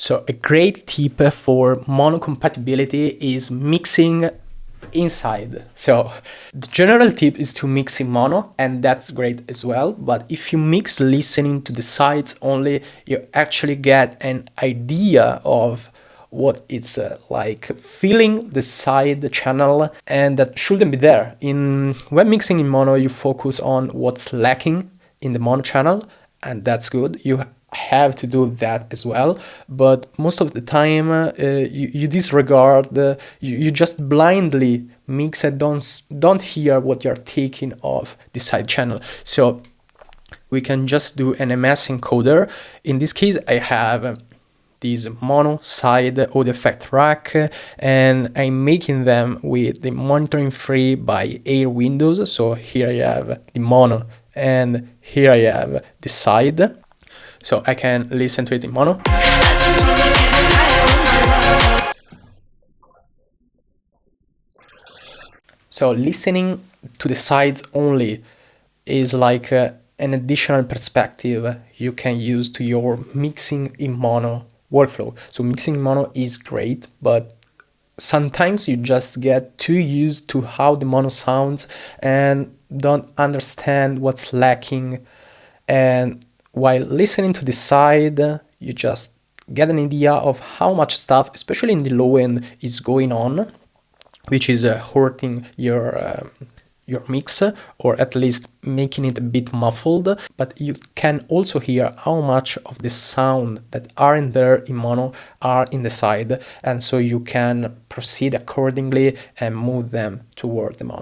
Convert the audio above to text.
So a great tip for mono compatibility is mixing inside. So the general tip is to mix in mono, and that's great as well. But if you mix listening to the sides only, you actually get an idea of what it's like feeling the side channel, and that shouldn't be there. When mixing in mono, you focus on what's lacking in the mono channel, and that's good. You have to do that as well, but most of the time you disregard you just blindly mix and don't hear what you're taking off the side channel. So we can just do an MS encoder. In this case, I have this mono side audio effect rack, and I'm making them with the monitoring free by Air Windows. So here I have the mono and here I have the side. So I can listen to it in mono. So listening to the sides only is like an additional perspective you can use to your mixing in mono workflow. So mixing in mono is great, but sometimes you just get too used to how the mono sounds and don't understand what's lacking. And while listening to the side, you just get an idea of how much stuff, especially in the low end, is going on, which is hurting your mix, or at least making it a bit muffled. But you can also hear how much of the sound that aren't there in mono are in the side, and so you can proceed accordingly and move them toward the mono.